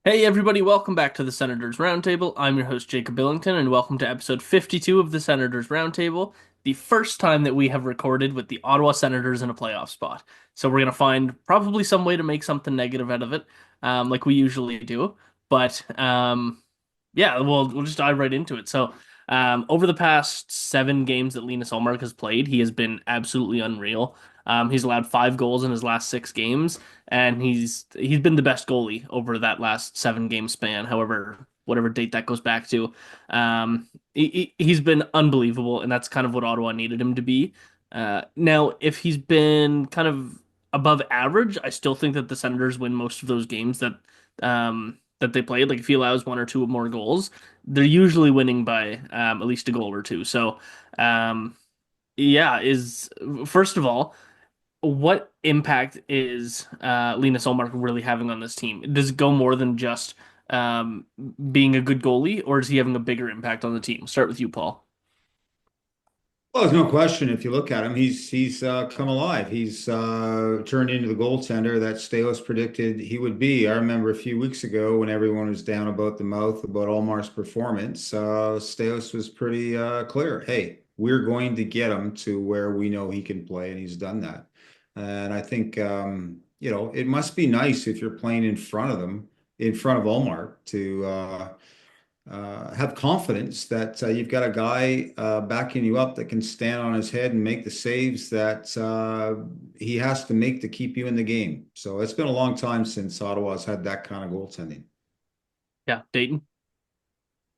Hey everybody, welcome back to the Senators Roundtable. I'm your host Jacob Billington, and welcome to episode 52 of the Senators Roundtable, the first time that we have recorded with the Ottawa Senators in a playoff spot. So we're gonna find probably some way to make something negative out of it, like we usually do. But yeah, we'll just dive right into it. Over the past 7 games that Linus Ullmark has played, he has been absolutely unreal. He's allowed 5 goals in his last 6 games, and he's been the best goalie over that last 7 game span. However, whatever date that goes back to, he's been unbelievable, and that's kind of what Ottawa needed him to be. Now, if he's been kind of above average, I still think that the Senators win most of those games that they played. Like if he allows one or two more goals, they're usually winning by at least a goal or two. Um, yeah, is first of all, what impact is Linus Ullmark really having on this team? Does it go more than just um, being a good goalie, or is he having a bigger impact on the team? Start with you, Paul. Well, there's no question. If you look at him, he's come alive. He's turned into the goaltender that Stales predicted he would be. I remember a few weeks ago when everyone was down about the mouth about Allmar's performance. Stales was pretty clear. Hey, we're going to get him to where we know he can play, and he's done that. And I think it must be nice if you're playing in front of them, in front of Allmark, to have confidence that you've got a guy backing you up that can stand on his head and make the saves that he has to make to keep you in the game. So it's been a long time since Ottawa's had that kind of goaltending. Yeah, Dayton.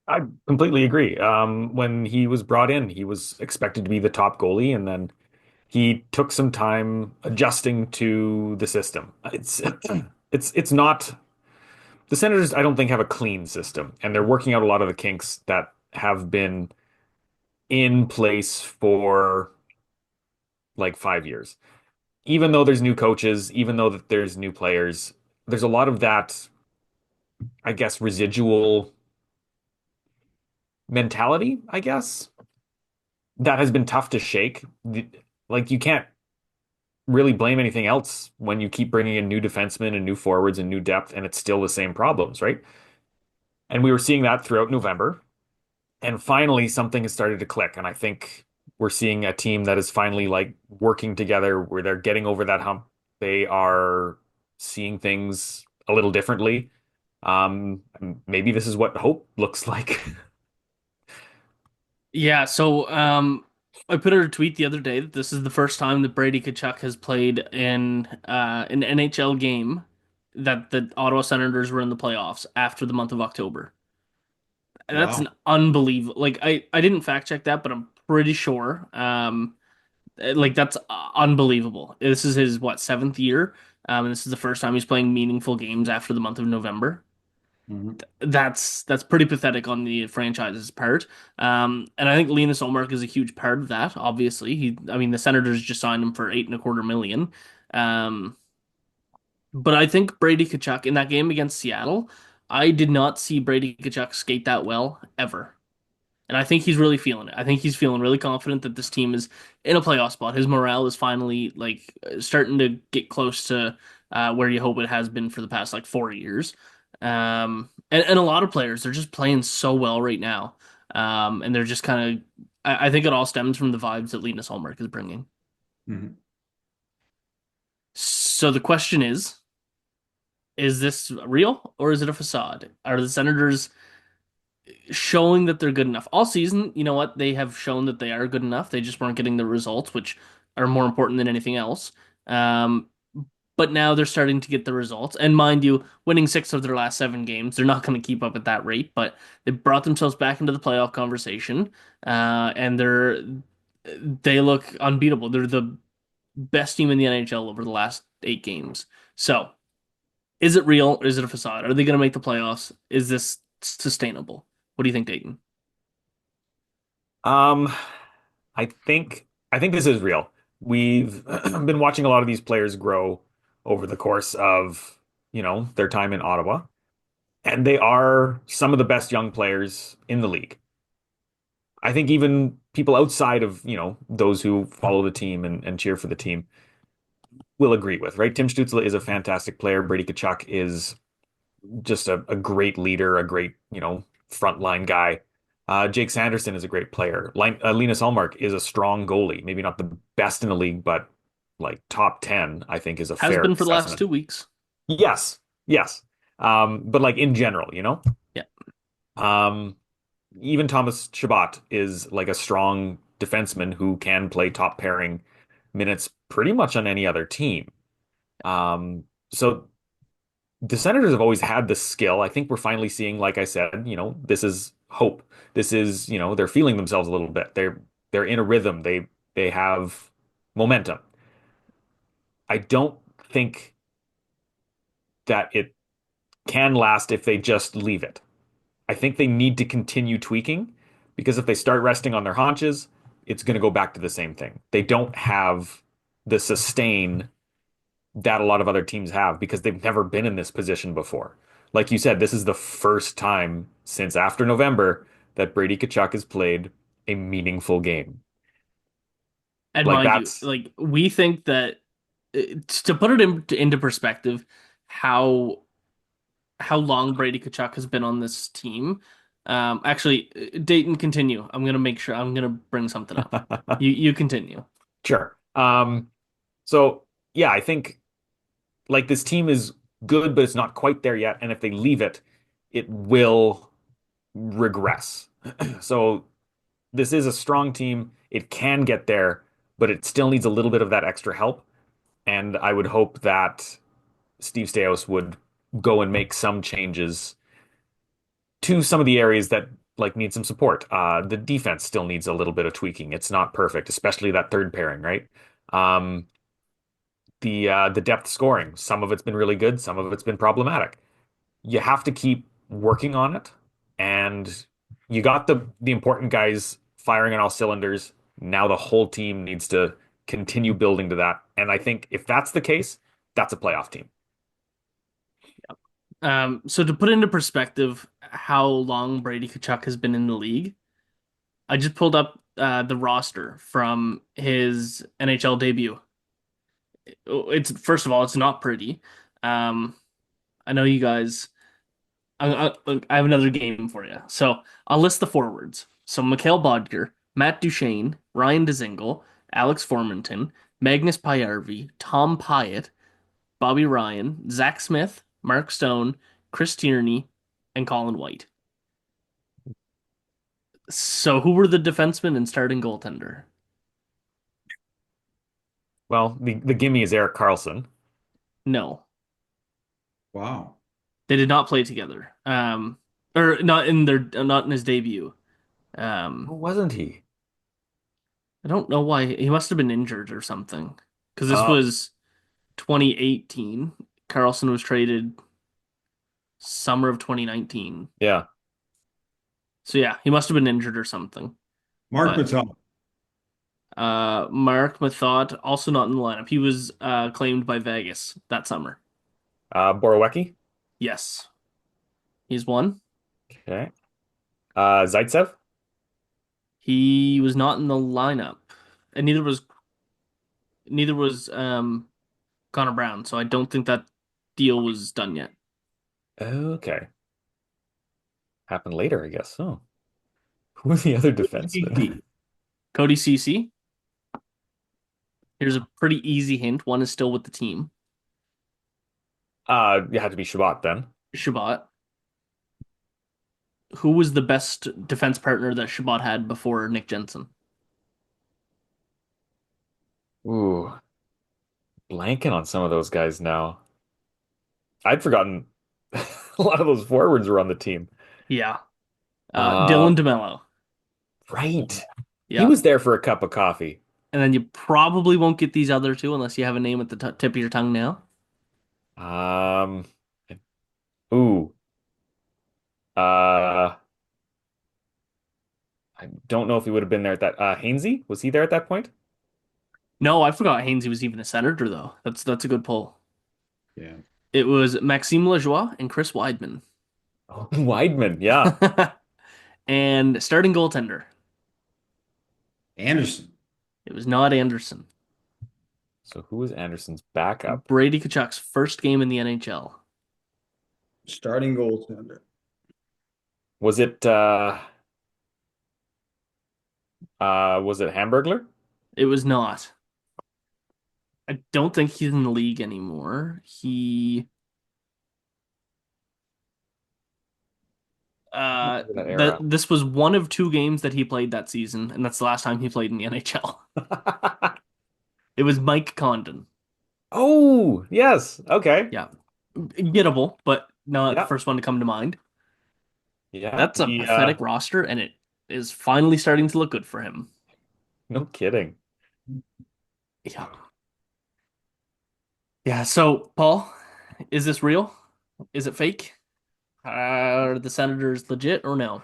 I completely agree. When he was brought in, he was expected to be the top goalie, and then he took some time adjusting to the system. It's not the Senators, I don't think, have a clean system, and they're working out a lot of the kinks that have been in place for like 5 years. Even though there's new coaches, even though that there's new players, there's a lot of that, I guess, residual mentality, I guess, that has been tough to shake. Like you can't really blame anything else when you keep bringing in new defensemen and new forwards and new depth, and it's still the same problems, right? And we were seeing that throughout November, and finally something has started to click, and I think we're seeing a team that is finally like working together, where they're getting over that hump. They are seeing things a little differently. Maybe this is what hope looks like. Yeah, I put out a tweet the other day that this is the first time that Brady Tkachuk has played in an NHL game that the Ottawa Senators were in the playoffs after the month of October. And that's an Wow. unbelievable. I didn't fact check that, but I'm pretty sure. Like that's unbelievable. This is his what, 7th year, and this is the first time he's playing meaningful games after the month of November. Mhm. That's pretty pathetic on the franchise's part. And I think Linus Ullmark is a huge part of that. Obviously, I mean, the Senators just signed him for 8.25 million. Um, but I think Brady Tkachuk in that game against Seattle, I did not see Brady Tkachuk skate that well ever. And I think he's really feeling it. I think he's feeling really confident that this team is in a playoff spot. His morale is finally like starting to get close to where you hope it has been for the past like 4 years. And a lot of players, they're just playing so well right now. And they're just kind of, I think it all stems from the vibes that Linus Ullmark is bringing. Mhm. So the question is this real or is it a facade? Are the Senators showing that they're good enough? All season, you know what? They have shown that they are good enough. They just weren't getting the results, which are more important than anything else. Um, but now they're starting to get the results. And mind you, winning 6 of their last 7 games, they're not going to keep up at that rate, but they brought themselves back into the playoff conversation. And they look unbeatable. They're the best team in the NHL over the last 8 games. So, is it real or is it a facade? Are they going to make the playoffs? Is this sustainable? What do you think, Dayton? Um, I think this is real. We've been watching a lot of these players grow over the course of, their time in Ottawa, and they are some of the best young players in the league. I think even people outside of, those who follow the team and cheer for the team will agree with, right? Tim Stützle is a fantastic player. Brady Tkachuk is just a great leader, a great, frontline guy. Jake Sanderson is a great player. Linus Ullmark is a strong goalie. Maybe not the best in the league, but like top 10, I think is a Has fair been for the last assessment. 2 weeks. Yes, yes. But like in general. Yeah. Um, even Thomas Chabot is like a strong defenseman who can play top pairing minutes pretty much on any other team. So the Senators have always had the skill. I think we're finally seeing, like I said, this is hope. This is, they're feeling themselves a little bit. They're in a rhythm. They have momentum. I don't think that it can last if they just leave it. I think they need to continue tweaking because if they start resting on their haunches, it's going to go back to the same thing. They don't have the sustain that a lot of other teams have because they've never been in this position before. Like you said, this is the first time since after November that Brady Tkachuk has played a meaningful game. And Like mind you, that's like we think that to put it into perspective, how how long Brady Tkachuk has been on this team. Actually, Dayton, continue. I'm gonna make sure I'm gonna bring something up. You continue. sure. So yeah, I think like this team is good, but it's not quite there yet. And if they leave it, it will regress. So this is a strong team. It can get there, but it still needs a little bit of that extra help. And I would hope that Steve Staios would go and make some changes to some of the areas that like need some support. The defense still needs a little bit of tweaking. It's not perfect, especially that third pairing, right? Um, the depth scoring, some of it's been really good, some of it's been problematic. You have to keep working on it, and you got the important guys firing on all cylinders. Now the whole team needs to continue building to that. And I think if that's the case, that's a playoff team. So to put into perspective how long Brady Tkachuk has been in the league, I just pulled up the roster from his NHL debut. It's first of all, it's not pretty. Um, I know you guys. I have another game for you. So I'll list the forwards. So Mikhail Bodger, Matt Duchene, Ryan Dzingel, Alex Formenton, Magnus Pajärvi, Tom Pyatt, Bobby Ryan, Zach Smith, Mark Stone, Chris Tierney, and Colin White. So who were the defensemen and starting goaltender? Well, the gimme is Eric Carlson. No, Wow. they did not play together. Or not in his debut. Who Um, wasn't he? I don't know why he must have been injured or something. Because this Oh, was 2018. Carlson was traded summer of 2019. yeah. So yeah, he must have been injured or something. Mark But Maton. Mark Mathot also not in the lineup. He was claimed by Vegas that summer. Borowiecki. Yes, he's one. Okay. Zaitsev. He was not in the lineup, and neither was Connor Brown. So I don't think that deal was done yet. Okay. Happened later, I guess. Oh, who were the other defensemen? CC. Cody CC. Here's a pretty easy hint. One is still with the team. You had to be Shabbat then. Shabbat. Who was the best defense partner that Shabbat had before Nick Jensen? Ooh, blanking on some of those guys now. I'd forgotten a lot of those forwards were on the team. Yeah. Uh, Dylan DeMello. right. He Yeah. was there for a cup of coffee. And then you probably won't get these other two unless you have a name at the t tip of your tongue now. Um, ooh, uh, I don't know if he would have been there at that. Hainsey, was he there at that point? No, I forgot Hainsey was even a senator though. That's a good pull. Yeah. It was Maxime Lajoie and Chris Weidman. Oh, Weidman, yeah. And starting goaltender. Anderson. It was not Anderson. So who was Anderson's backup? Brady Tkachuk's first game in the NHL. Starting goaltender. Was it was it Hamburglar? It was not. I don't think he's in the league anymore. That era. This was one of two games that he played that season, and that's the last time he played in the NHL. It was Mike Condon. Oh, yes. Okay. Yeah. Gettable, but not the Yeah. first one to come to mind. Yeah. That's a pathetic roster, and it is finally starting to look good for him. No kidding. Yeah. Yeah, so Paul, is this real? Is it fake? Are the Senators legit or no?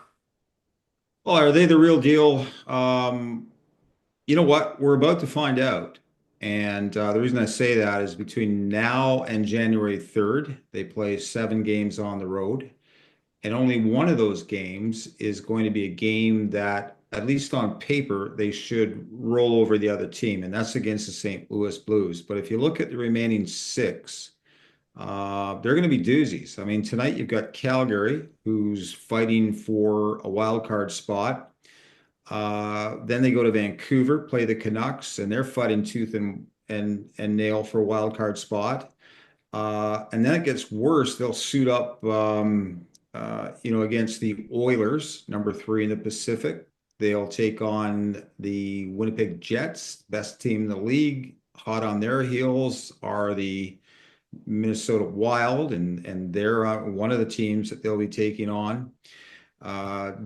Well, are they the real deal? You know what? We're about to find out. And the reason I say that is between now and January 3rd, they play 7 games on the road. And only one of those games is going to be a game that, at least on paper, they should roll over the other team, and that's against the St. Louis Blues. But if you look at the remaining 6, they're going to be doozies. I mean, tonight you've got Calgary, who's fighting for a wild card spot. Then they go to Vancouver, play the Canucks, and they're fighting tooth and nail for a wild card spot. And then it gets worse. They'll suit up, against the Oilers, number 3 in the Pacific. They'll take on the Winnipeg Jets, best team in the league. Hot on their heels are the Minnesota Wild, and they're one of the teams that they'll be taking on.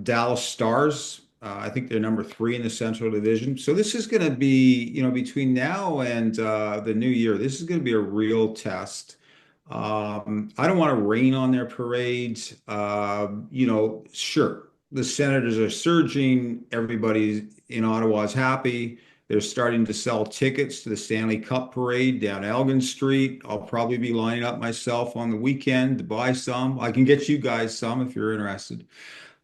Dallas Stars, I think they're number 3 in the Central Division. So this is going to be, between now and the new year, this is going to be a real test. I don't want to rain on their parades. Sure, the Senators are surging. Everybody in Ottawa is happy. They're starting to sell tickets to the Stanley Cup parade down Elgin Street. I'll probably be lining up myself on the weekend to buy some. I can get you guys some if you're interested.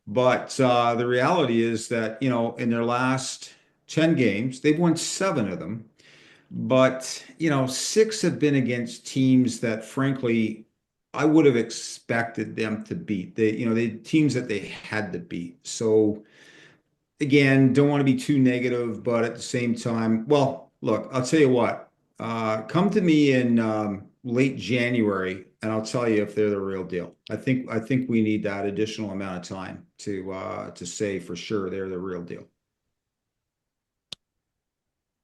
But the reality is that, in their last 10 games, they've won 7 of them. But, 6 have been against teams that, frankly, I would have expected them to beat. The teams that they had to beat. So, again, don't want to be too negative, but at the same time, well, look, I'll tell you what. Come to me in late January, and I'll tell you if they're the real deal. I think we need that additional amount of time to say for sure they're the real deal.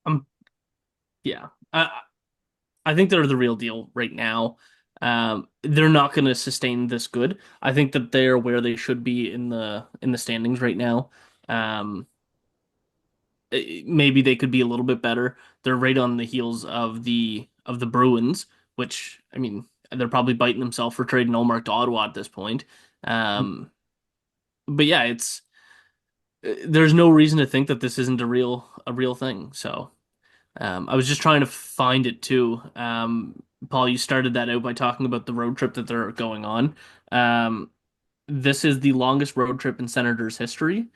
Um, yeah. I think they're the real deal right now. They're not going to sustain this good. I think that they're where they should be in the standings right now. Um, Maybe they could be a little bit better. They're right on the heels of the Bruins, which I mean they're probably biting themselves for trading Ullmark to Ottawa at this point. Um, but yeah, it's there's no reason to think that this isn't a real thing. So I was just trying to find it too. Paul, you started that out by talking about the road trip that they're going on. Um, this is the longest road trip in Senators history,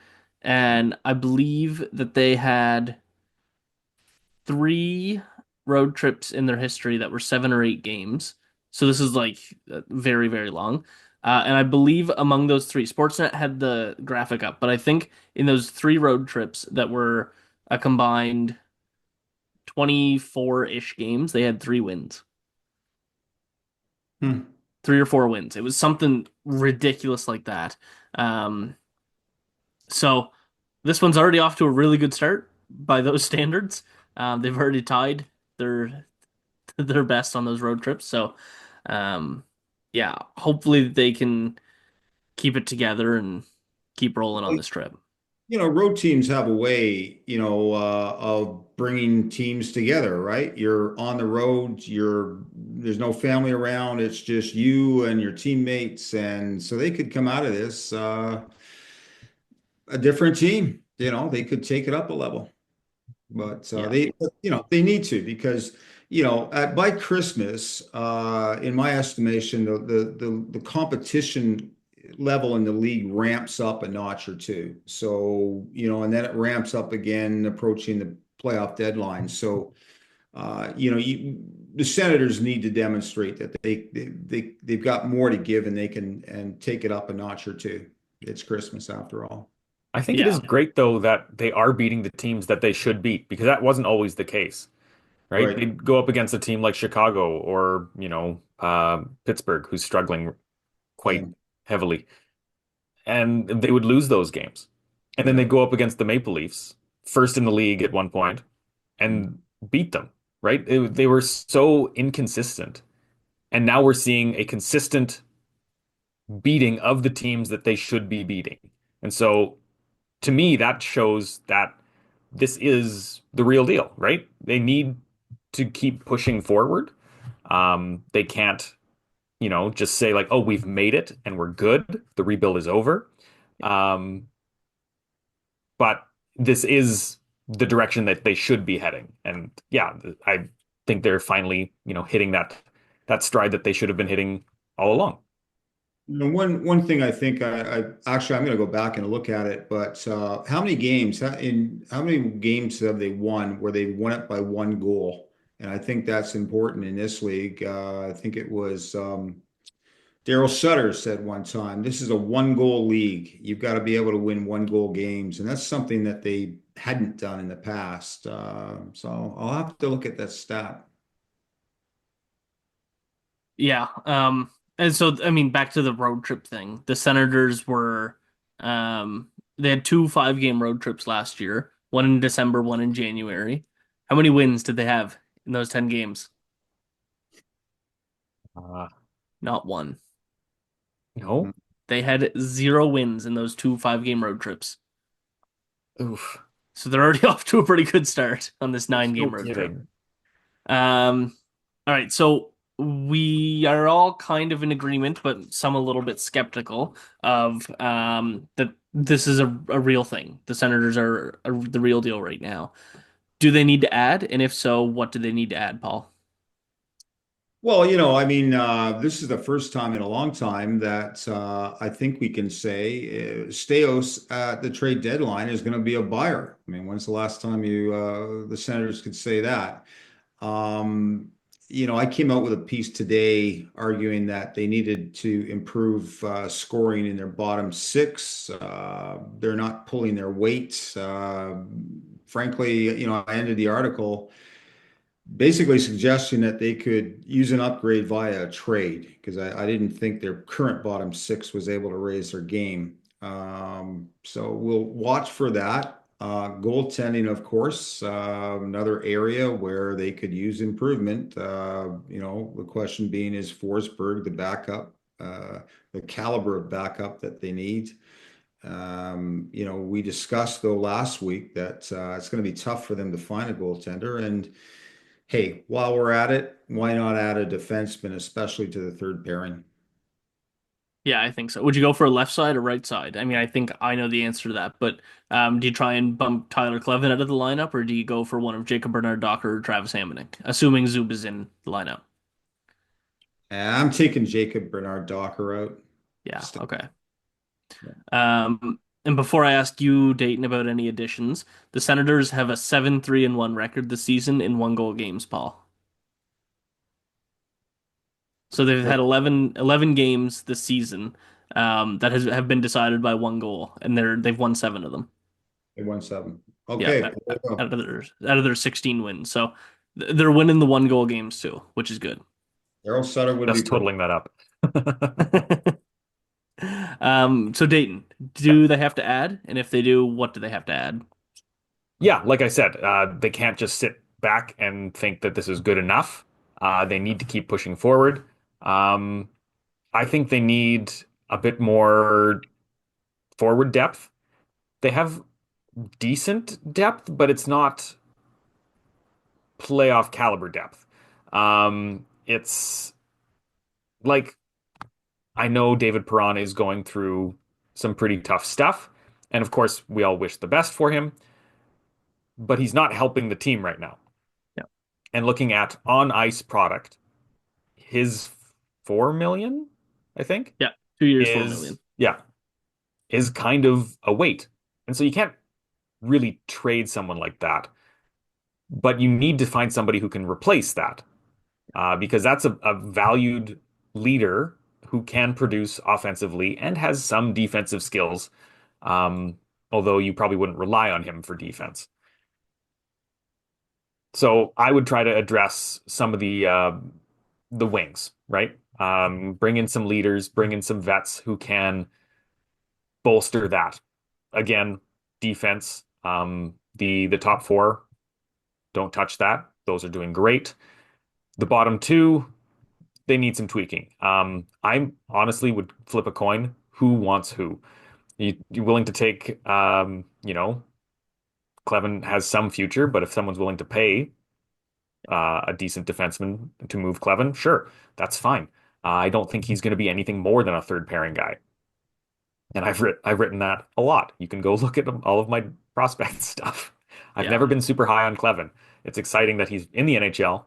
and I believe that they had three road trips in their history that were 7 or 8 games. So this is like very, very long. And I believe among those three, Sportsnet had the graphic up, but I think in those three road trips that were a combined 24-ish games, they had 3 wins, Hmm. 3 or 4 wins. It was something ridiculous like that. Um, so this one's already off to a really good start by those standards. They've already tied their their best on those road trips. So, um, yeah, hopefully they can keep it together and keep rolling on this trip. Road teams have a way, of bringing teams together, right? You're on the road, there's no family around, it's just you and your teammates, and so they could come out of this a different team. They could take it up a level, but Yeah. they need to because by Christmas, in my estimation, the competition level in the league ramps up a notch or two. So, and then it ramps up again approaching the playoff deadline. So, the Senators need to demonstrate that they've got more to give and they can and take it up a notch or two. It's Christmas after all. I think it is Yeah. great though that they are beating the teams that they should beat because that wasn't always the case, right? Right. They'd go up against a team like Chicago or, Pittsburgh, who's struggling Yeah. quite heavily, and they would lose those games. And then Yeah. they go up against the Maple Leafs, first in the league at one point, and beat them, right? They were so inconsistent. And now we're seeing a consistent beating of the teams that they should be beating. And so to me, that shows that this is the real deal, right? They need to keep pushing forward. They can't, just say like, oh, we've made it and we're good. The rebuild is over. Um, but this is the direction that they should be heading. And yeah, I think they're finally, hitting that stride that they should have been hitting all along. One thing I think I actually I'm going to go back and look at it, but how many games have they won where they won it by one goal? And I think that's important in this league. I think it was Daryl Sutter said one time, "This is a one goal league. You've got to be able to win one goal games," and that's something that they hadn't done in the past. So I'll have to look at that stat. Yeah. And so I mean, back to the road trip thing. The Senators were they had two 5-game road trips last year, one in December, one in January. How many wins did they have in those 10 games? Uh, Not one. no. They had 0 wins in those two 5-game road trips. Oof. So they're already off to a pretty good start on this No 9-game road trip. kidding. All right, so we are all kind of in agreement, but some a little bit skeptical of that this is a real thing. The Senators are the real deal right now. Do they need to add? And if so, what do they need to add, Paul? Well, I mean, this is the first time in a long time that I think we can say Steos at the trade deadline is going to be a buyer. I mean, when's the last time the Senators could say that? Um, I came out with a piece today arguing that they needed to improve scoring in their bottom six. They're not pulling their weight. Frankly, I ended the article basically suggesting that they could use an upgrade via a trade because I didn't think their current bottom six was able to raise their game. So we'll watch for that. Goaltending, of course, another area where they could use improvement. The question being is Forsberg the backup, the caliber of backup that they need. We discussed though last week that it's going to be tough for them to find a goaltender. And hey, while we're at it, why not add a defenseman, especially to the third pairing? Yeah, I think so. Would you go for a left side or right side? I mean, I think I know the answer to that, but do you try and bump Tyler Clevin out of the lineup, or do you go for one of Jacob Bernard-Docker or Travis Hamonic, assuming Zub is in the lineup? I'm taking Jacob Bernard Docker out. Yeah, Still, okay. yeah. And before I ask you, Dayton, about any additions, the Senators have a 7-3-1 record this season in one goal games, Paul. So they've had 11 games this season that have been decided by one goal, and they've won 7 of them. They won 7. Yeah, Okay, there you go. out of their 16 wins. So they're winning the one goal games too, which is good. Daryl Sutter would be Just proud. totaling that up. So Dayton, do they have to add? And if they do, what do they have to add? Yeah, like I said, they can't just sit back and think that this is good enough. They need to keep pushing forward. Um, I think they need a bit more forward depth. They have decent depth, but it's not playoff caliber depth. It's like I know David Perron is going through some pretty tough stuff, and of course, we all wish the best for him, but he's not helping the team right now. Yeah, And looking at on ice product, his 4 million, I think, yeah, 2 years, 4 million. is yeah, is kind of a weight. And so you can't really trade someone like that, but you need to find somebody who can replace that. because that's a valued leader who can produce offensively and has some defensive skills, although you probably wouldn't rely on him for defense. So I would try to address some of the wings, right? Bring in some leaders, bring in some vets who can bolster that. Again, defense. The top four, don't touch that. Those are doing great. The bottom two, they need some tweaking. I honestly would flip a coin. Who wants who? You willing to take, Clevin has some future, but if someone's willing to pay a decent defenseman to move Clevin, sure, that's fine. I don't think he's going to be anything more than a third pairing guy. And I've written that a lot. You can go look at all of my prospect stuff. I've Yeah. never been super high on Clevin. It's exciting that he's in the NHL.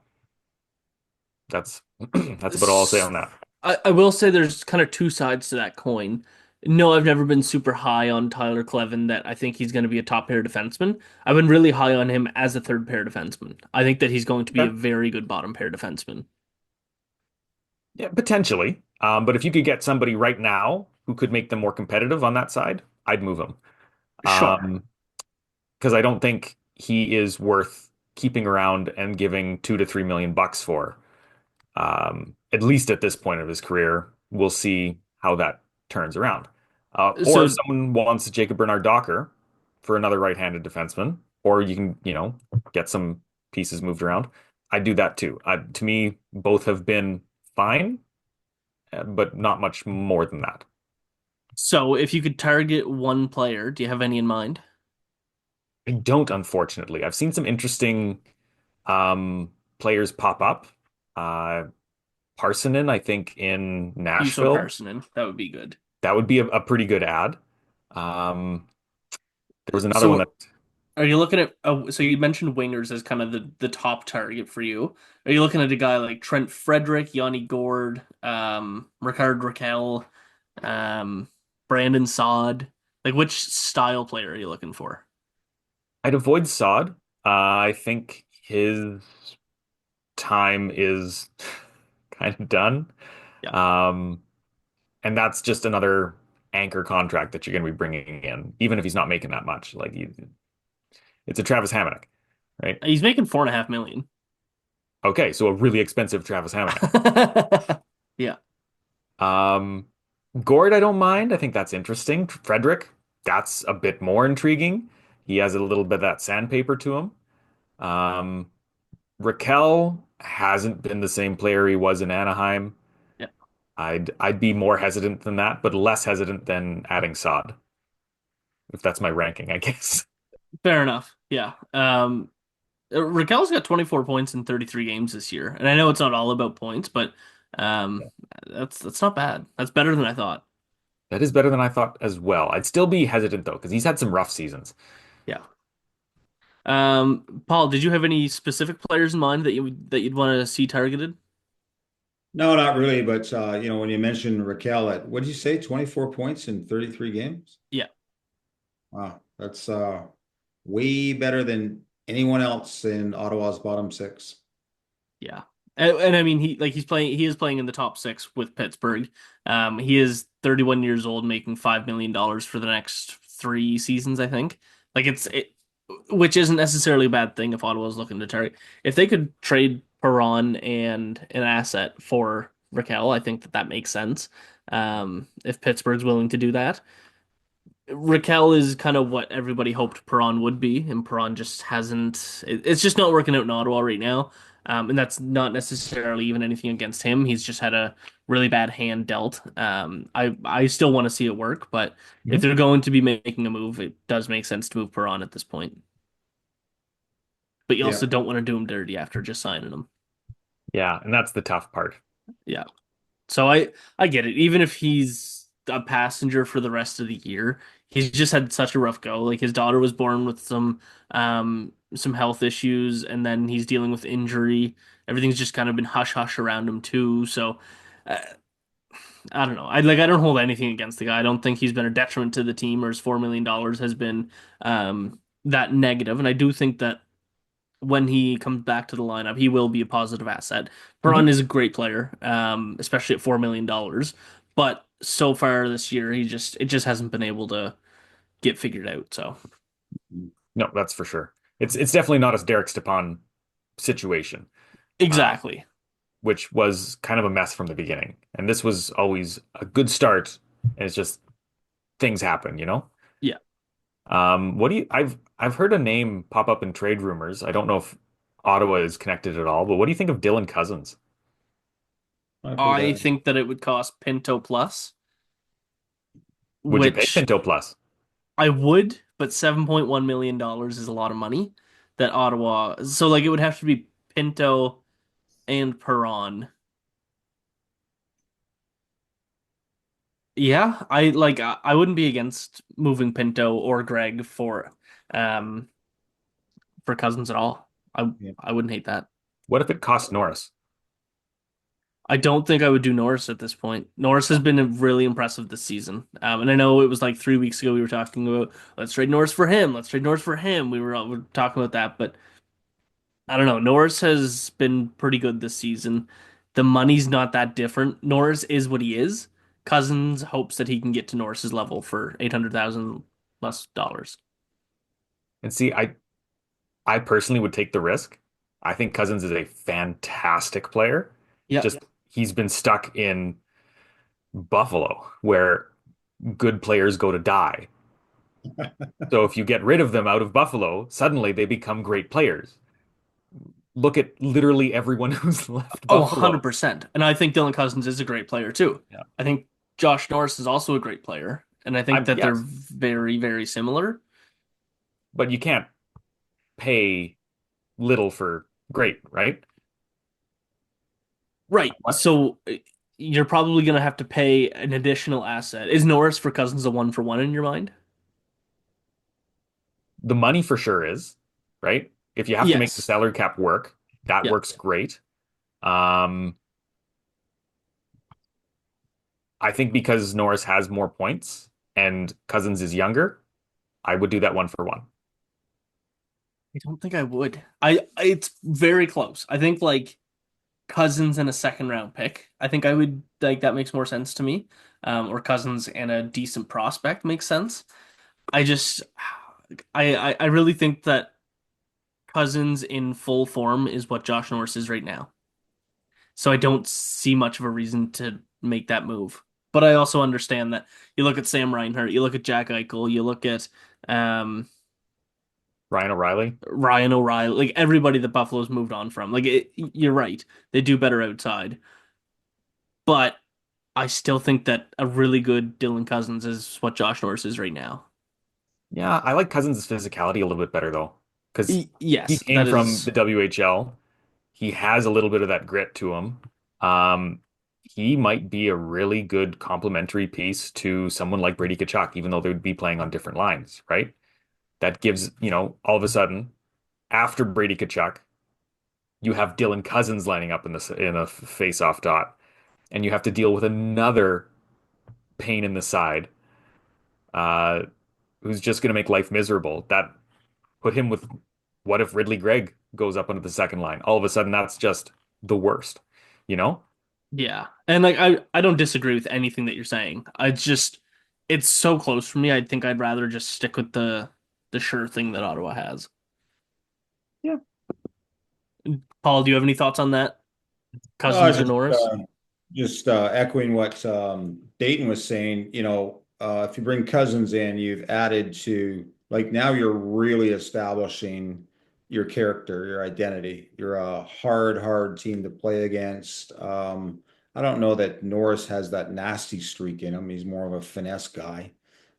That's that's about all I'll say S- on that. I will say there's kind of two sides to that coin. No, I've never been super high on Tyler Clevin that I think he's going to be a top pair defenseman. I've been really high on him as a third pair defenseman. I think that he's going to be a Okay. very good bottom pair defenseman. Yeah, potentially. But if you could get somebody right now who could make them more competitive on that side, I'd move him. Sure. Um, because I don't think he is worth keeping around and giving 2 to 3 million bucks for. At least at this point of his career, we'll see how that turns around. Or if So someone wants Jacob Bernard Docker for another right-handed defenseman, or you can, get some pieces moved around. I'd do that too. To me, both have been fine, but not much more than that. so if you could target one player, do you have any in mind? I don't, unfortunately. I've seen some interesting players pop up. Uh, Parsonen, I think, in Juuso Nashville. Parsonen. That would be good. That would be a pretty good ad. Um, there was another one that So are you looking at so you mentioned wingers as kind of the top target for you. Are you looking at a guy like Trent Frederick, Yanni Gord, Ricard Raquel, um, Brandon Saad? Like which style player are you looking for? I'd avoid Sod. I think his time is kind of done. Yeah. Um, and that's just another anchor contract that you're going to be bringing in, even if he's not making that much. It's a Travis Hamonic, right? He's making 4.5 million. Okay, so a really expensive Travis Hamonic. Yeah. Um, Gord, I don't mind. I think that's interesting. Frederick, that's a bit more intriguing. He has a little bit of that sandpaper to him. Um, Raquel hasn't been the same player he was in Anaheim. Yeah. I'd be more hesitant than that, but less hesitant than adding Sod, if that's my ranking, I guess. Fair enough. Yeah. Raquel's got 24 points in 33 games this year. And I know it's not all about points, but um that's not bad. That's better than I thought. That is better than I thought as well. I'd still be hesitant though, because he's had some rough seasons. Yeah. Paul, did you have any specific players in mind that you'd want to see targeted? No, not really. But when you mentioned Raquel at what did you say, 24 points in 33 games? Yeah. Wow, that's way better than anyone else in Ottawa's bottom six. Yeah. And I mean he is playing in the top six with Pittsburgh. He is 31 years old, making $5 million for the next 3 seasons, I think. Which isn't necessarily a bad thing if Ottawa's looking to target. If they could trade Perron and an asset for Raquel, I think that makes sense. If Pittsburgh's willing to do that. Raquel is kind of what everybody hoped Perron would be, and Perron just hasn't. It's just not working out in Ottawa right now. And that's not necessarily even anything against him. He's just had a really bad hand dealt. I still want to see it work, but if Mhm. they're going to be making a move, it does make sense to move Perron at this point. But you Yeah, also don't want to do him dirty after just signing him. Yeah, and that's the tough part. Yeah. So I get it. Even if he's a passenger for the rest of the year, he's just had such a rough go. Like his daughter was born with some health issues, and then he's dealing with injury. Everything's just kind of been hush hush around him too. So uh, I don't know. I don't hold anything against the guy. I don't think he's been a detriment to the team, or his $4 million has been that negative. And I do think that when he comes back to the lineup, he will be a positive asset. Perron Mhm. is a great player, especially at $4 million. But so far this year, it just hasn't been able to get figured out. So No, that's for sure. It's definitely not a Derek Stepan situation, uh, exactly, which was kind of a mess from the beginning. And this was always a good start, and it's just things happen, you know? yeah. What do you I've heard a name pop up in trade rumors. I don't know if Ottawa is connected at all, but what do you think of Dylan Cousins? I've heard I that. think that it would cost Pinto plus, Would you pay which Pinto plus? I would, but $7.1 million is a lot of money that Ottawa. So like it would have to be Pinto and Perron. Yeah, I wouldn't be against moving Pinto or Greg um for Cousins at all. Yeah. I wouldn't hate that. What if it costs Norris? I don't think I would do Norris at this point. Norris has been really impressive this season. And I know it was like 3 weeks ago we were talking about let's trade Norris for him. Let's trade Norris for him. We were talking about that, but I don't know. Norris has been pretty good this season. The money's not that different. Norris is what he is. Cousins hopes that he can get to Norris's level for 800,000 less dollars. And see, I personally would take the risk. I think Cousins is a fantastic player. Yeah. Just he's been stuck in Buffalo where good players go to die. So if you get rid of them out of Buffalo, suddenly they become great players. Look at literally everyone who's left Oh, Buffalo. 100%. And I think Dylan Cousins is a great player too. Yeah. I think Josh Norris is also a great player. And I think that they're Yes, very, very similar. but you can't pay little for great, right? Right. What? So you're probably going to have to pay an additional asset. Is Norris for Cousins a one for one in your mind? The money for sure is, right? If you have to make the Yes. salary cap work, that Yeah. works great. Um, I think because Norris has more points and Cousins is younger, I would do that one for one. I don't think I would. It's very close. I think like Cousins and a second round pick. I think I would like that makes more sense to me. Or Cousins and a decent prospect makes sense. I just I really think that Cousins in full form is what Josh Norris is right now. So I don't see much of a reason to make that move. But I also understand that you look at Sam Reinhart, you look at Jack Eichel, you look at um, Ryan O'Reilly. Ryan O'Reilly, like everybody that Buffalo's moved on from. You're right, they do better outside, but I still think that a really good Dylan Cousins is what Josh Norris is right now. Yeah, I like Cousins' physicality a little bit better though, because he Yes, came that from is. the WHL. He has a little bit of that grit to him. Um, he might be a really good complementary piece to someone like Brady Tkachuk, even though they would be playing on different lines, right? That gives, all of a sudden, after Brady Tkachuk, you have Dylan Cousins lining up in a face-off dot, and you have to deal with another pain in the side, uh, who's just going to make life miserable. That put him with what if Ridley Gregg goes up into the second line? All of a sudden, that's just the worst, you know? Yeah. And like I don't disagree with anything that you're saying. I just it's so close for me. I think I'd rather just stick with the sure thing that Ottawa has. Yeah. Paul, do you have any thoughts on that? No, Cousins or Norris? just echoing what Dayton was saying. If you bring Cousins in, you've added to like now you're really establishing your character, your identity. You're a hard team to play against. I don't know that Norris has that nasty streak in him. He's more of a finesse guy.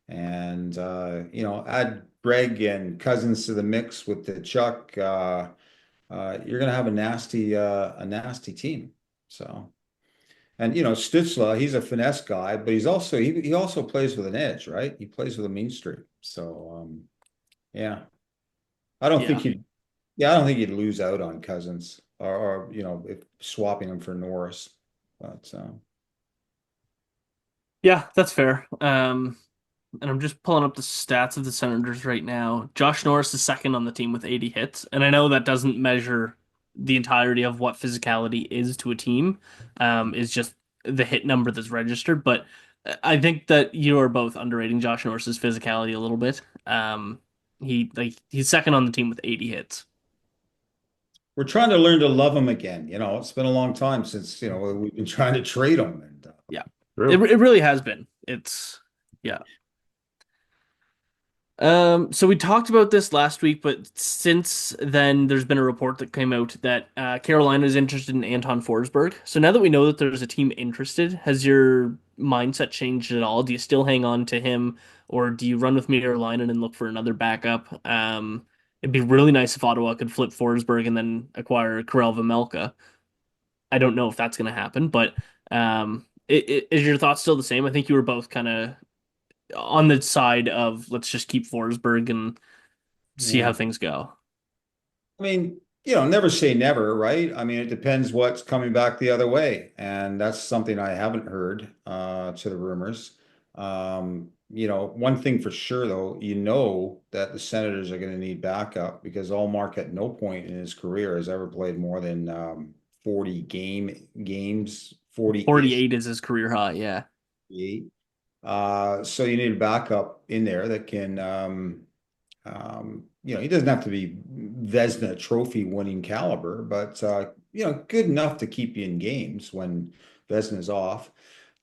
And add Greg and Cousins to the mix with the Chuck. You're going to have a nasty team. So, and Stützle, he's a finesse guy, but he also plays with an edge, right? He plays with a mean streak. So, yeah, I don't think Yeah. he'd, yeah, I don't think he'd lose out on Cousins or if swapping him for Norris. But Yeah, that's fair. and I'm just pulling up the stats of the Senators right now. Josh Norris is second on the team with 80 hits, and I know that doesn't measure the entirety of what physicality is to a team. Is just the hit number that's registered, but I think that you are both underrating Josh Norris's physicality a little bit. He's second on the team with 80 hits. We're trying to learn to love him again. It's been a long time since, we've been trying to trade him. And Yeah, True. it really has been. It's yeah. So we talked about this last week, but since then, there's been a report that came out that Carolina is interested in Anton Forsberg. So now that we know that there's a team interested, has your mindset changed at all? Do you still hang on to him, or do you run with Linen and look for another backup? It'd be really nice if Ottawa could flip Forsberg and then acquire Karel Vejmelka. I don't know if that's going to happen, but is your thoughts still the same? I think you were both kind of on the side of let's just keep Forsberg and see yeah. how things go. I mean, never say never, right? I mean, it depends what's coming back the other way. And that's something I haven't heard to the rumors. One thing for sure, though, that the Senators are going to need backup because Ullmark at no point in his career has ever played more than 40 games, 40-ish. 48 is his career high, yeah. So you need a backup in there that can he doesn't have to be Vesna trophy winning caliber, but good enough to keep you in games when Vesna's off.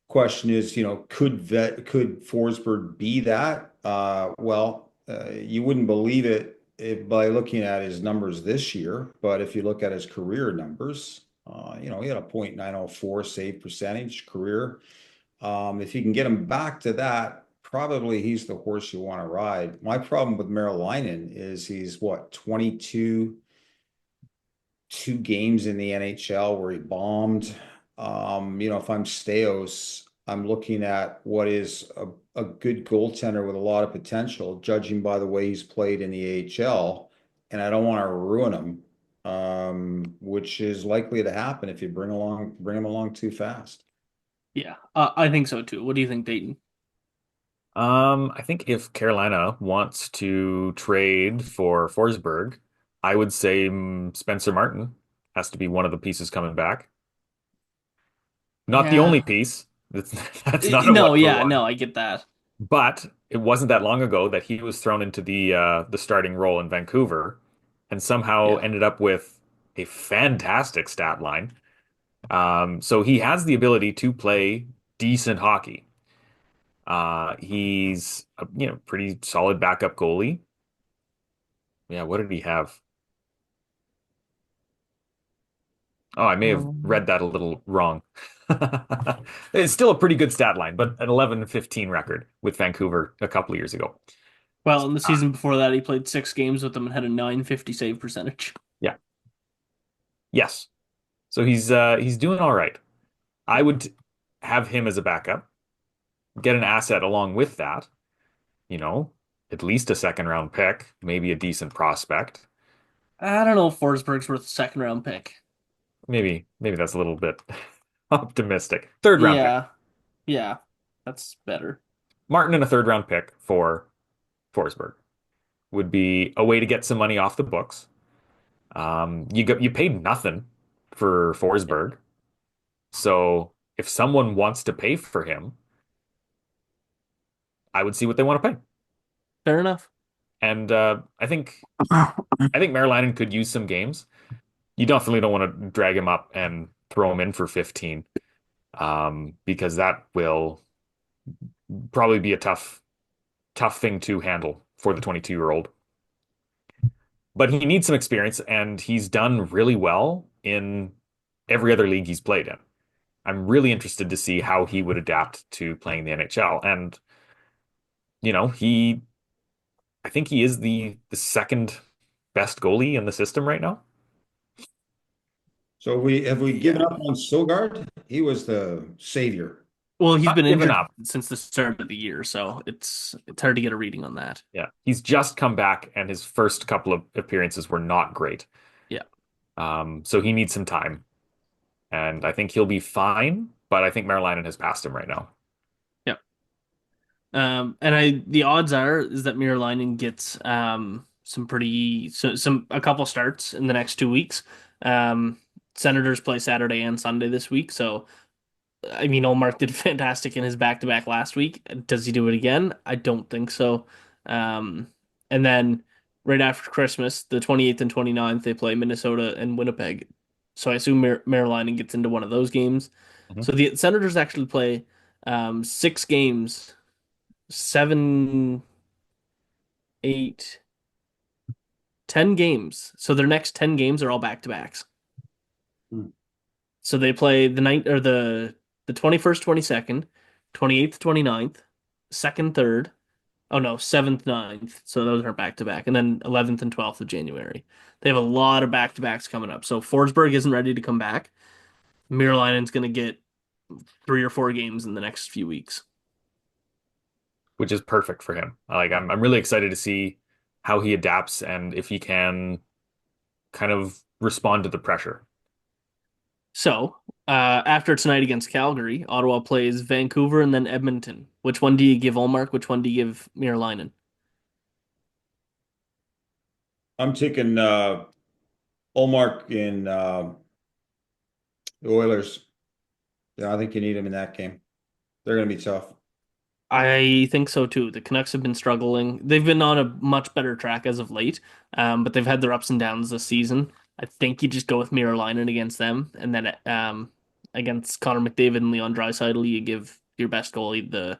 Question is, could Forsberg be that? You wouldn't believe it by looking at his numbers this year, but if you look at his career numbers, he had a .904 save percentage career. If you can get him back to that, probably he's the horse you want to ride. My problem with Merrill is he's what, 22, 2 games in the NHL where he bombed. If I'm Steos, I'm looking at what is a good goaltender with a lot of potential, judging by the way he's played in the AHL, and I don't want to ruin him, which is likely to happen if you bring him along too fast. Yeah, I think so too. What do you think, Dayton? I think if Carolina wants to trade for Forsberg, I would say Spencer Martin has to be one of the pieces coming back. Not the only Yeah. piece. That's that's not a one No, for yeah, one. no, I get that. But it wasn't that long ago that he was thrown into the starting role in Vancouver and somehow Yeah. ended up with a fantastic stat line. So he has the ability to play decent hockey. He's a, pretty solid backup goalie. Yeah, what did he have? Oh, I may have Um, read that a little wrong. It's still a pretty good stat line, but an 11-15 record with Vancouver a couple of years ago. well, in the Uh, season before that, he played 6 games with them and had a 950 save percentage. yeah. Yes. So he's doing all right. I would have him as a backup, get an asset along with that, you know, at least a second round pick, maybe a decent prospect. I don't know if Forsberg's worth a second round pick. Maybe that's a little bit optimistic. Third round pick. Yeah, yeah, that's better. Martin and a third round pick for Forsberg would be a way to get some money off the books. You paid nothing for Yeah, Forsberg, so if someone wants to pay for him, I would see what they want to pay. fair enough. And I think Maryland could use some games. You definitely don't want to drag him up and throw him in for 15, because that will probably be a tough thing to handle for the 22-year-old. But he needs some experience, and he's done really well in every other league he's played in. I'm really interested to see how he would adapt to playing the NHL. And, I think he is the second best goalie in the system right now. So have we given Yeah. up on Sogard? He was the savior. Well, he's Not been given injured up. since the start of the year, so it's hard to get a reading on that. Yeah. He's just come back, and his first couple of appearances were not great. Yeah. So he needs some time. And I think he'll be fine, but I think Maryland has passed him right now. Yeah. And the odds are is that Miralainen gets some pretty some a couple starts in the next 2 weeks. Um, Senators play Saturday and Sunday this week, so I mean, Ullmark did fantastic in his back-to-back last week. Does he do it again? I don't think so. Um, and then right after Christmas, the 28th and 29th, they play Minnesota and Winnipeg. So I assume Maryline gets into one of those games. Mhm. So the Senators actually play 6 games, seven, 8, 10 games. So their next 10 games are all back-to-backs. Hmm. So they play the night or the 21st, 22nd, 28th, 29th, 2nd, 3rd. Oh no, 7th, 9th. So those are back to back. And then 11th and 12th of January. They have a lot of back to backs coming up. So Forsberg isn't ready to come back. Miralainen's going to get 3 or 4 games in the next few weeks. Which is perfect for him. I'm really excited to see how he adapts and if he can kind of respond to the pressure. So after tonight against Calgary, Ottawa plays Vancouver and then Edmonton. Which one do you give Ullmark? Which one do you give Miralainen? I'm taking Ullmark in the Oilers. Yeah, I think you need him in that game. They're going to be tough. I think so too. The Canucks have been struggling. They've been on a much better track as of late, but they've had their ups and downs this season. I think you just go with Miralainen against them, and then against Connor McDavid and Leon Draisaitl, you give your best goalie the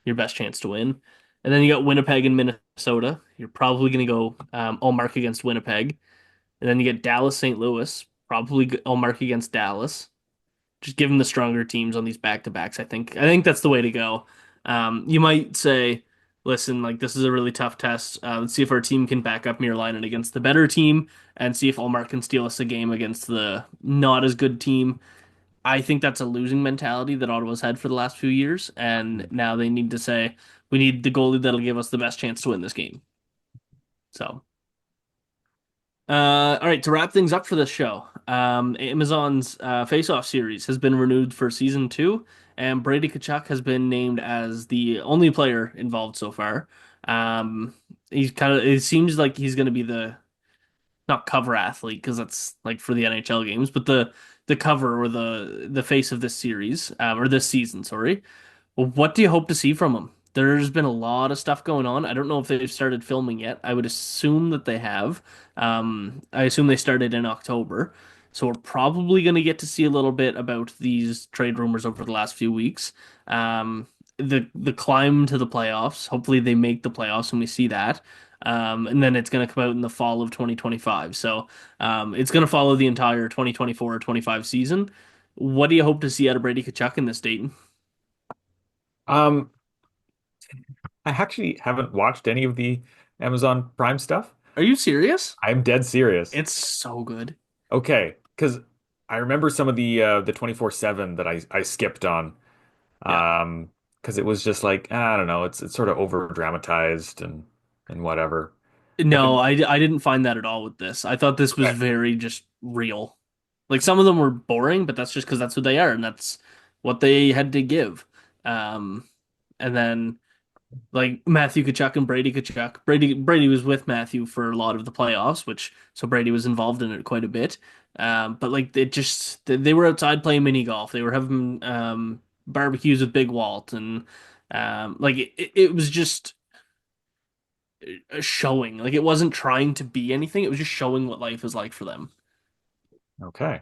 your best chance to win. And then you got Winnipeg and Minnesota. You're probably going to go Ullmark against Winnipeg, and then you get Dallas, St. Louis. Probably Ullmark against Dallas, just give them the stronger teams on these back to backs. I think that's the way to go. You might say, listen, like this is a really tough test. Let's see if our team can back up Miralainen against the better team, and see if Ullmark can steal us a game against the not as good team. I think that's a losing mentality that Ottawa's had for the last few years, and now they need to say we need the goalie that'll give us the best chance to win this game. So. All right, to wrap things up for this show, Amazon's Faceoff series has been renewed for season 2, and Brady Tkachuk has been named as the only player involved so far. He's kind of, it seems like he's going to be the not cover athlete because that's like for the NHL games, but the cover or the face of this series or this season, sorry. Well, what do you hope to see from them? There's been a lot of stuff going on. I don't know if they've started filming yet. I would assume that they have. I assume they started in October. So we're probably going to get to see a little bit about these trade rumors over the last few weeks. The climb to the playoffs. Hopefully they make the playoffs and we see that. And then it's going to come out in the fall of 2025. So it's going to follow the entire 2024-25 season. What do you hope to see out of Brady Tkachuk in this date? Um, I actually haven't watched any of the Amazon Prime stuff. Are you serious? I'm dead serious. It's so good. Okay, because I remember some of the 24/7 that I skipped on. Yeah. Because it was just like I don't know, it's sort of over dramatized and whatever. And No, then I didn't find that at all with this. I thought this was okay, very just real. Like some of them were boring, but that's just because that's who they are and that's what they had to give. Um, and then like Matthew Tkachuk and Brady Tkachuk. Brady was with Matthew for a lot of the playoffs, which so Brady was involved in it quite a bit. But like they were outside playing mini golf. They were having barbecues with Big Walt and like it was just showing. Like it wasn't trying to be anything. It was just showing what life is like for them. okay,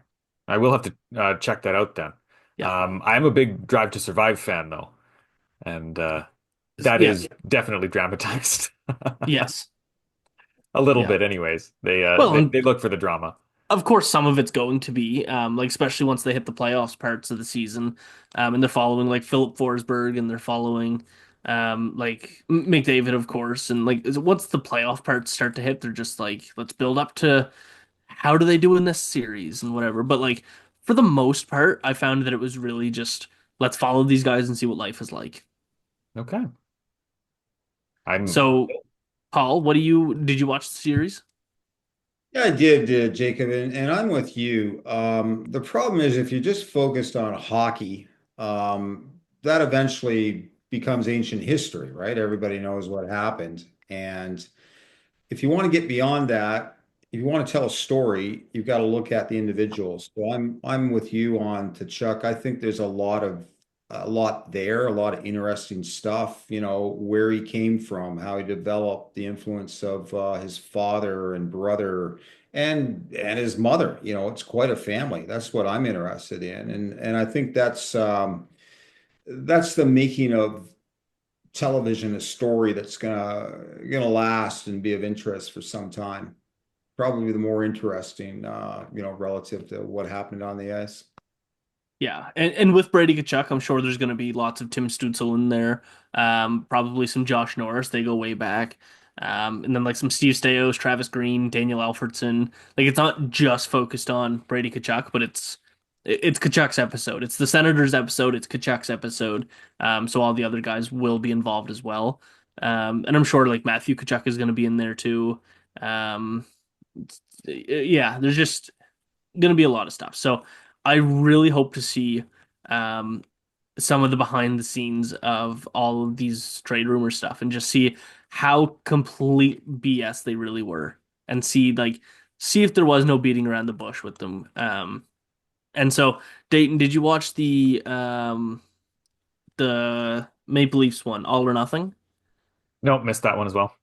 I will have to check that out then. Yeah. I'm a big Drive to Survive fan though, and that Yeah. is definitely dramatized Yes. a little Yeah. bit, anyways. They uh Well, they, and they look for the drama. of course, some of it's going to be like especially once they hit the playoffs parts of the season, and they're following like Philip Forsberg and they're following like McDavid, of course, and like once the playoff parts start to hit, they're just like, let's build up to how do they do in this series and whatever. But like for the most part, I found that it was really just let's follow these guys and see what life is like. Okay, I'm So, Paul, what do you did you watch the series? Yeah, I did, Jacob, and I'm with you. The problem is if you're just focused on hockey, that eventually becomes ancient history, right? Everybody knows what happened. And if you want to get beyond that, if you want to tell a story, you've got to look at the individuals. So I'm with you on Tkachuk. I think there's a lot there, a lot of interesting stuff, where he came from, how he developed, the influence of his father and brother and his mother. It's quite a family. That's what I'm interested in. And I think that's the making of television, a story that's gonna last and be of interest for some time. Probably the more interesting, relative to what happened on the ice. Yeah, and with Brady Tkachuk, I'm sure there's going to be lots of Tim Stützle in there. Probably some Josh Norris. They go way back. And then like some Steve Stais, Travis Green, Daniel Alfredson. Like it's not just focused on Brady Tkachuk, but it's Tkachuk's episode. It's the Senators episode. It's Tkachuk's episode. So all the other guys will be involved as well. And I'm sure like Matthew Tkachuk is going to be in there too. Um, yeah, there's just going to be a lot of stuff. So I really hope to see um, some of the behind the scenes of all of these trade rumor stuff and just see how complete BS they really were and see if there was no beating around the bush with them. And so Dayton, did you watch the Maple Leafs one, All or Nothing? Nope, missed that one as well.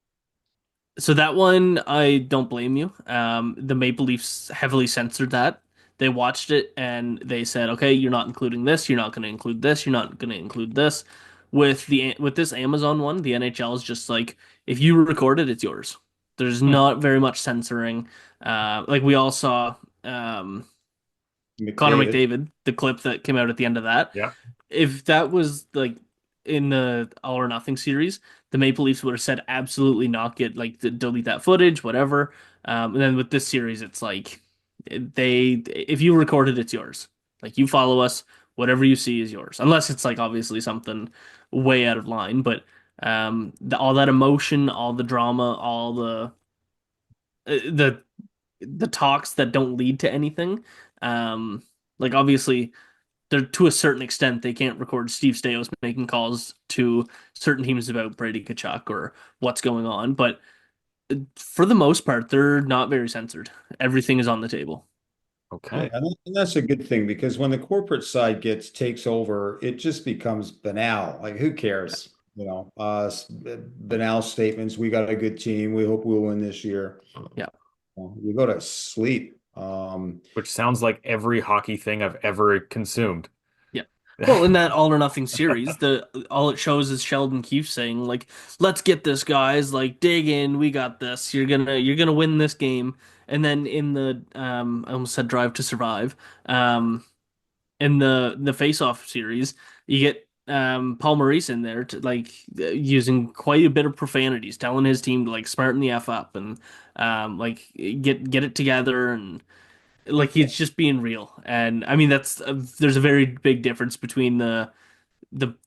So that one, I don't blame you. The Maple Leafs heavily censored that. They watched it and they said, "Okay, you're not including this. You're not going to include this. You're not going to include this." With this Amazon one, the NHL is just like, if you record it, it's yours. There's Hmm. not very much censoring. Like we all saw Connor McDavid. McDavid, the clip that came out at the end of that. Yeah. If that was like in the All or Nothing series, the Maple Leafs would have said absolutely not, get like delete that footage, whatever. And then with this series, it's like if you record it, it's yours. Like you follow us, whatever you see is yours, unless it's like obviously something way out of line. But all that emotion, all the drama, all the the talks that don't lead to anything. Um, like obviously they're to a certain extent they can't record Steve Stais making calls to certain teams about Brady Tkachuk or what's going on, but for the most part, they're not very censored. Everything is on the table. Yeah, Okay. and that's a good thing because when the corporate side takes over, it just becomes banal. Like who cares? Banal statements. We got a good team. We hope we'll win this year. Yeah. You go to sleep. Which sounds like every hockey thing I've ever consumed. Yeah. Well, in that All or Nothing series, the all it shows is Sheldon Keefe saying like, "Let's get this, guys. Like, dig in. We got this. You're gonna win this game." And then in the I almost said Drive to Survive. In the Faceoff series, you get Paul Maurice in there to like using quite a bit of profanities, telling his team to like smarten the F up and like get it together and like he's just being real. And I mean that's there's a very big difference between the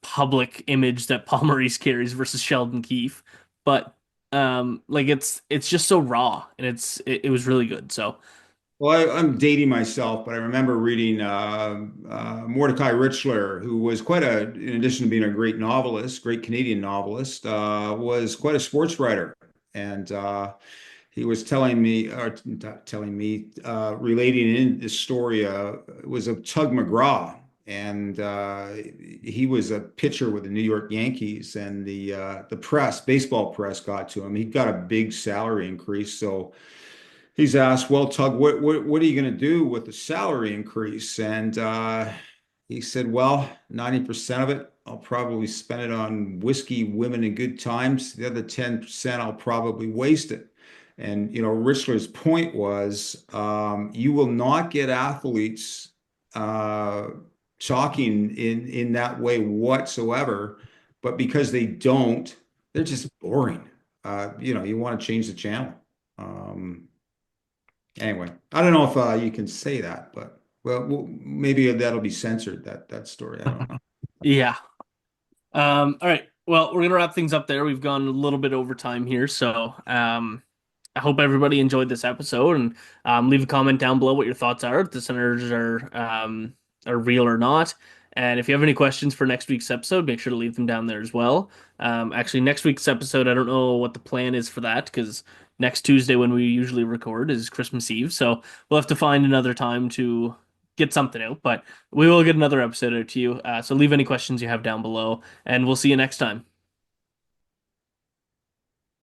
public image that Paul Maurice carries versus Sheldon Keefe, but like it's just so raw and it was really good. So Well, I'm dating myself, but I remember reading Mordecai Richler, who was in addition to being a great novelist, great Canadian novelist, was quite a sports writer. And he was relating in this story, was of Tug McGraw. And he was a pitcher with the New York Yankees, and the baseball press got to him. He got a big salary increase, so he's asked, "Well, Tug, what are you going to do with the salary increase?" And he said, "Well, 90% of it, I'll probably spend it on whiskey, women, and good times. The other 10%, I'll probably waste it." And Richler's point was, you will not get athletes uh, talking in that way whatsoever, but because they don't, they're just boring. You want to change the channel. Um, Anyway, I don't know if you can say that, but maybe that'll be censored, that story. I don't know. yeah. All right. Well, we're gonna wrap things up there. We've gone a little bit over time here, so I hope everybody enjoyed this episode and leave a comment down below what your thoughts are, if the Senators are real or not. And if you have any questions for next week's episode, make sure to leave them down there as well. Actually, next week's episode, I don't know what the plan is for that because next Tuesday when we usually record is Christmas Eve. So we'll have to find another time to get something out, but we will get another episode out to you. So leave any questions you have down below, and we'll see you next time.